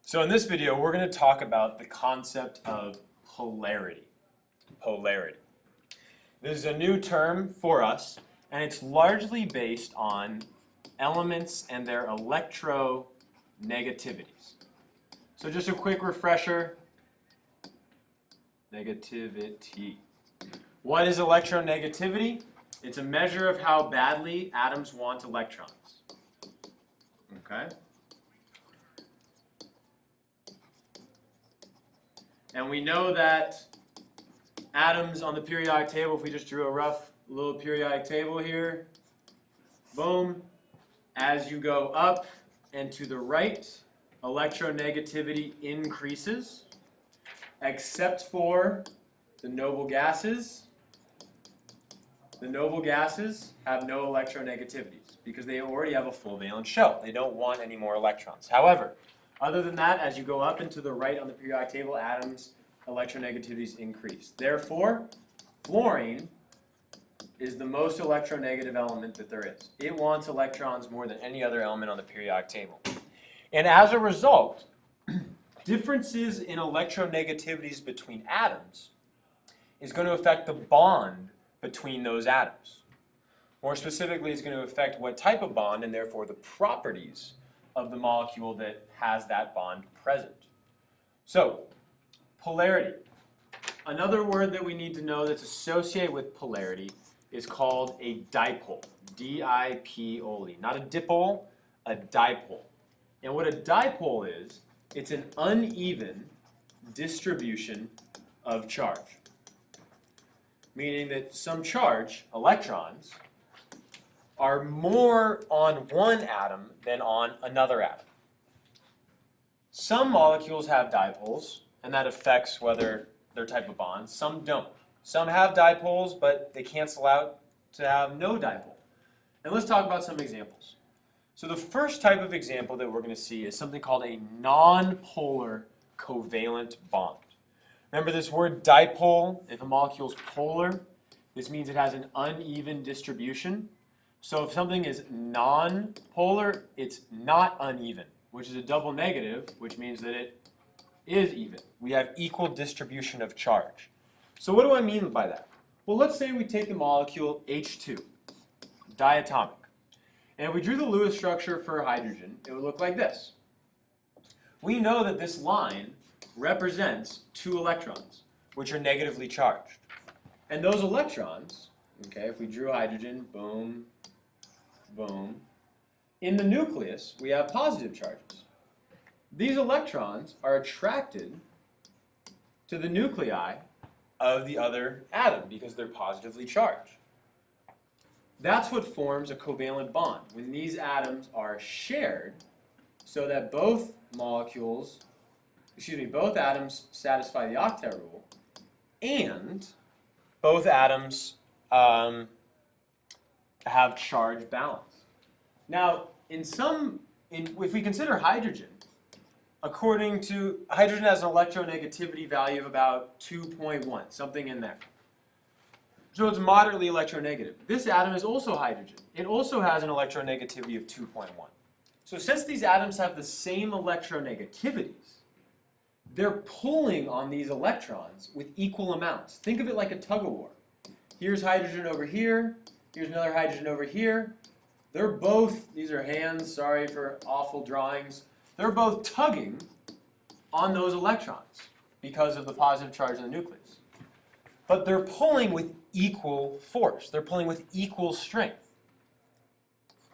So in this video, we're going to talk about the concept of polarity. Polarity. This is a new term for us, and it's largely based on elements and their electronegativities. So just a quick refresher. Negativity. What is electronegativity? It's a measure of how badly atoms want electrons. Okay? And we know that atoms on the periodic table, if we just drew a rough little periodic table here, boom, as you go up and to the right, electronegativity increases, except for the noble gases. The noble gases have no electronegativities because they already have a full valence shell. They don't want any more electrons. However, other than that, as you go up and to the right on the periodic table, atoms' electronegativities increase. Therefore, fluorine is the most electronegative element that there is. It wants electrons more than any other element on the periodic table. And as a result, differences in electronegativities between atoms is going to affect the bond between those atoms. More specifically, it's going to affect what type of bond and therefore the properties of the molecule that has that bond present. So, polarity. Another word that we need to know that's associated with polarity is called a dipole. D-I-P-O-L-E. Not a dipole, a dipole. And what a dipole is, it's an uneven distribution of charge. Meaning that some charge, electrons, are more on one atom than on another atom. Some molecules have dipoles, and that affects whether their type of bond. Some don't. Some have dipoles, but they cancel out to have no dipole. And let's talk about some examples. So the first type of example that we're going to see is something called a non-polar covalent bond. Remember this word dipole, if a molecule is polar, this means it has an uneven distribution. So if something is non-polar, it's not uneven, which is a double negative, which means that it is even. We have equal distribution of charge. So what do I mean by that? Well, let's say we take the molecule H2, diatomic, and if we drew the Lewis structure for hydrogen, it would look like this. We know that this line represents 2 electrons, which are negatively charged. And those electrons, okay, if we drew hydrogen, boom, boom, in the nucleus, we have positive charges. These electrons are attracted to the nuclei of the other atom because they're positively charged. That's what forms a covalent bond, when these atoms are shared so that both atoms satisfy the octet rule, and both atoms have charge balance. Now, if we consider hydrogen, hydrogen has an electronegativity value of about 2.1, something in there. So it's moderately electronegative. This atom is also hydrogen. It also has an electronegativity of 2.1. So since these atoms have the same electronegativities, they're pulling on these electrons with equal amounts. Think of it like a tug-of-war. Here's hydrogen over here. Here's another hydrogen over here. They're both, these are hands, sorry for awful drawings. They're both tugging on those electrons because of the positive charge in the nucleus. But they're pulling with equal force. They're pulling with equal strength.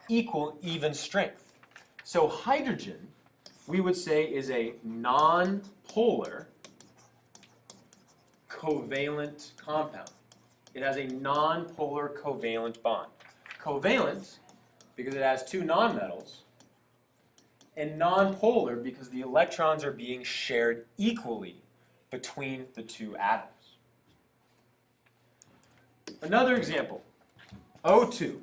Even strength. So hydrogen, we would say, is a non-polar covalent compound. It has a non-polar covalent bond. Covalent, because it has 2 nonmetals, and non-polar because the electrons are being shared equally between the 2 atoms. Another example, O2.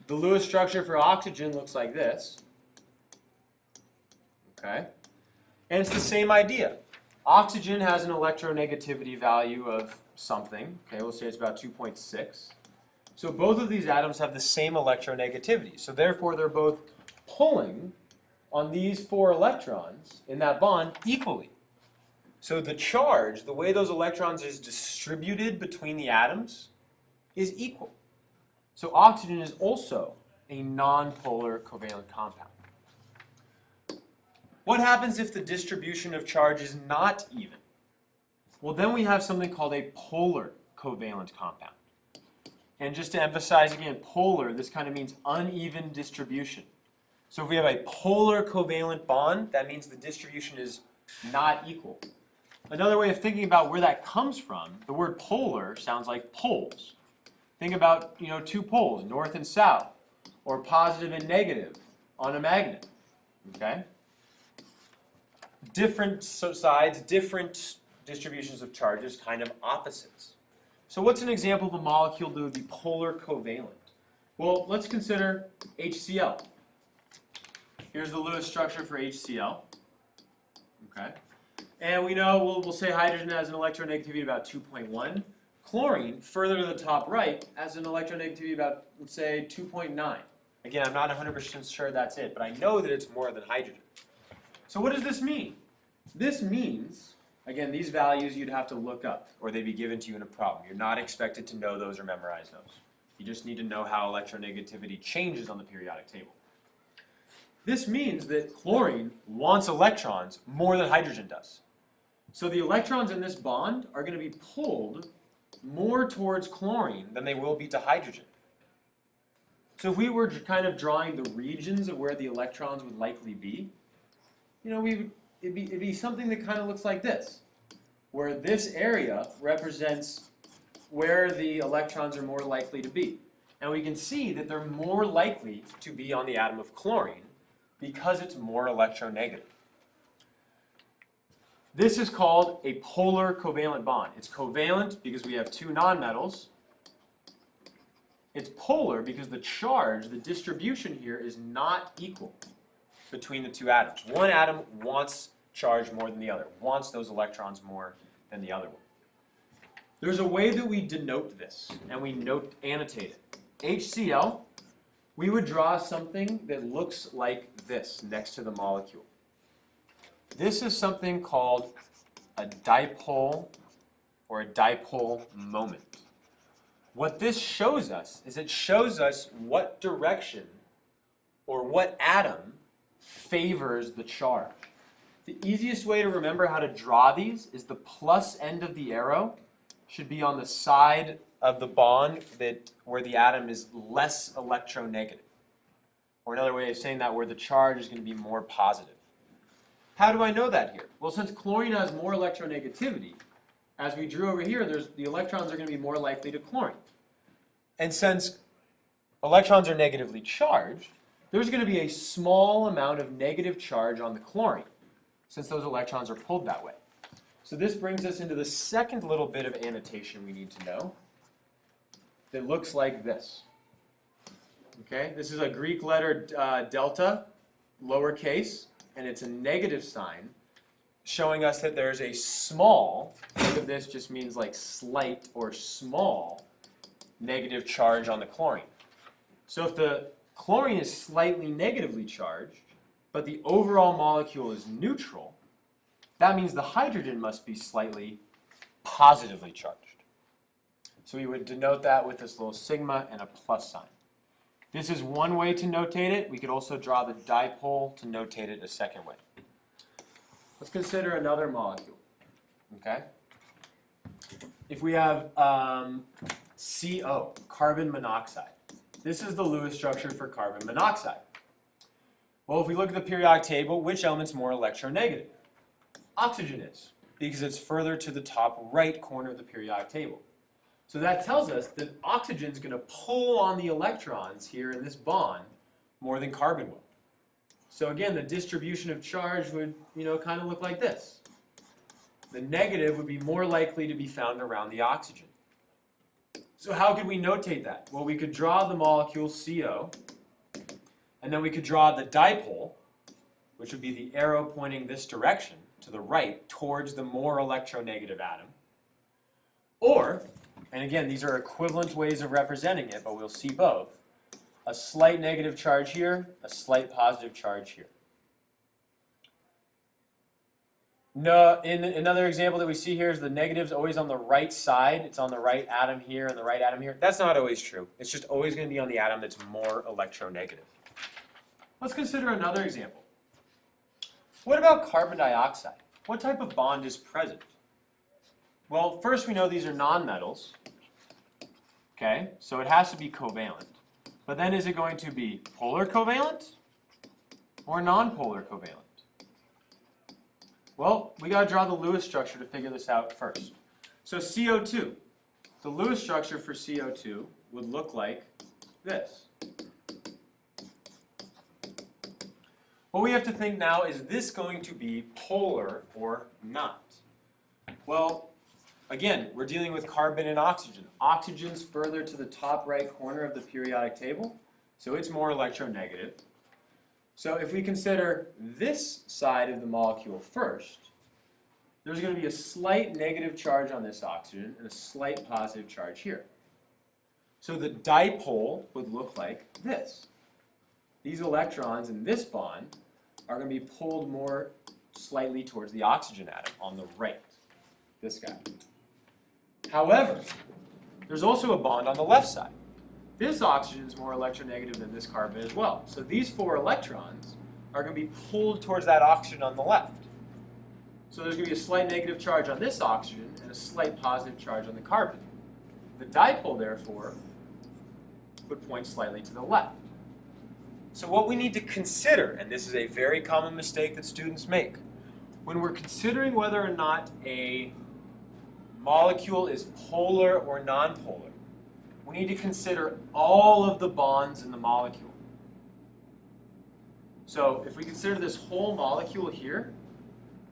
The Lewis structure for oxygen looks like this. Okay? And it's the same idea. Oxygen has an electronegativity value of something. Okay, we'll say it's about 2.6. So both of these atoms have the same electronegativity. So therefore, they're both pulling on these 4 electrons in that bond equally. So the charge, the way those electrons is distributed between the atoms, is equal. So oxygen is also a nonpolar covalent compound. What happens if the distribution of charge is not even? Well, then we have something called a polar covalent compound. And just to emphasize again, polar, this kind of means uneven distribution. So if we have a polar covalent bond, that means the distribution is not equal. Another way of thinking about where that comes from, the word polar sounds like poles. Think about, 2 poles, north and south, or positive and negative on a magnet. Okay? Different sides, different distributions of charges, kind of opposites. So what's an example of a molecule that would be polar covalent? Well, let's consider HCl. Here's the Lewis structure for HCl. Okay. And we know, we'll say hydrogen has an electronegativity about 2.1. Chlorine, further to the top right, has an electronegativity about, let's say, 2.9. Again, I'm not 100% sure that's it, but I know that it's more than hydrogen. So what does this mean? This means, again, these values you'd have to look up, or they'd be given to you in a problem. You're not expected to know those or memorize those. You just need to know how electronegativity changes on the periodic table. This means that chlorine wants electrons more than hydrogen does. So the electrons in this bond are going to be pulled more towards chlorine than they will be to hydrogen. So if we were kind of drawing the regions of where the electrons would likely be, it'd be something that kind of looks like this, where this area represents where the electrons are more likely to be. And we can see that they're more likely to be on the atom of chlorine because it's more electronegative. This is called a polar covalent bond. It's covalent because we have 2 nonmetals. It's polar because the charge, the distribution here, is not equal between the 2 atoms. One atom wants charge more than the other, wants those electrons more than the other one. There's a way that we denote this, and we annotate it. HCl, we would draw something that looks like this next to the molecule. This is something called a dipole or a dipole moment. What this shows us is it shows us what direction or what atom favors the charge. The easiest way to remember how to draw these is the plus end of the arrow should be on the side of the bond where the atom is less electronegative. Or another way of saying that, where the charge is going to be more positive. How do I know that here? Well, since chlorine has more electronegativity, as we drew over here, the electrons are going to be more likely to chlorine. And since electrons are negatively charged, there's going to be a small amount of negative charge on the chlorine, since those electrons are pulled that way. So this brings us into the second little bit of annotation we need to know that looks like this. Okay, this is a Greek letter delta, lowercase, and it's a negative sign showing us that there's a small, think of this just means like slight or small, negative charge on the chlorine. So if the chlorine is slightly negatively charged, but the overall molecule is neutral, that means the hydrogen must be slightly positively charged. So we would denote that with this little sigma and a plus sign. This is one way to notate it. We could also draw the dipole to notate it a second way. Let's consider another molecule. Okay? If we have CO, carbon monoxide. This is the Lewis structure for carbon monoxide. Well, if we look at the periodic table, which element's more electronegative? Oxygen is, because it's further to the top right corner of the periodic table. So that tells us that oxygen is going to pull on the electrons here in this bond more than carbon will. So again, the distribution of charge would, kind of look like this. The negative would be more likely to be found around the oxygen. So how could we notate that? Well, we could draw the molecule CO, and then we could draw the dipole, which would be the arrow pointing this direction to the right towards the more electronegative atom. Or, and again, these are equivalent ways of representing it, but we'll see both. A slight negative charge here, a slight positive charge here. No, in another example that we see here is the negative's always on the right side. It's on the right atom here and the right atom here. That's not always true. It's just always going to be on the atom that's more electronegative. Let's consider another example. What about carbon dioxide? What type of bond is present? Well, first we know these are nonmetals. Okay, so it has to be covalent. But then is it going to be polar covalent or nonpolar covalent? Well, we got to draw the Lewis structure to figure this out first. So CO2, the Lewis structure for CO2 would look like this. What we have to think now, is this going to be polar or not? Well, again, we're dealing with carbon and oxygen. Oxygen's further to the top right corner of the periodic table, so it's more electronegative. So if we consider this side of the molecule first, there's going to be a slight negative charge on this oxygen and a slight positive charge here. So the dipole would look like this. These electrons in this bond are going to be pulled more slightly towards the oxygen atom on the right, this guy. However, there's also a bond on the left side. This oxygen is more electronegative than this carbon as well. So these 4 electrons are going to be pulled towards that oxygen on the left. So there's going to be a slight negative charge on this oxygen and a slight positive charge on the carbon. The dipole, therefore, would point slightly to the left. So what we need to consider, and this is a very common mistake that students make, when we're considering whether or not a molecule is polar or nonpolar, we need to consider all of the bonds in the molecule. So if we consider this whole molecule here,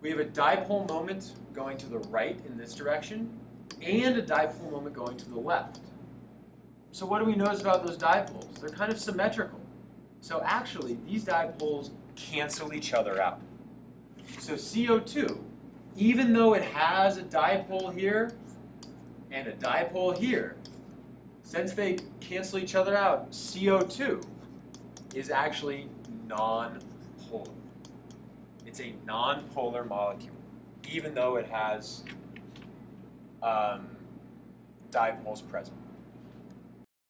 we have a dipole moment going to the right in this direction and a dipole moment going to the left. So what do we notice about those dipoles? They're kind of symmetrical. So actually, these dipoles cancel each other out. So CO2, even though it has a dipole here and a dipole here, since they cancel each other out, CO2 is actually non-polar. It's a non-polar molecule, even though it has dipoles present.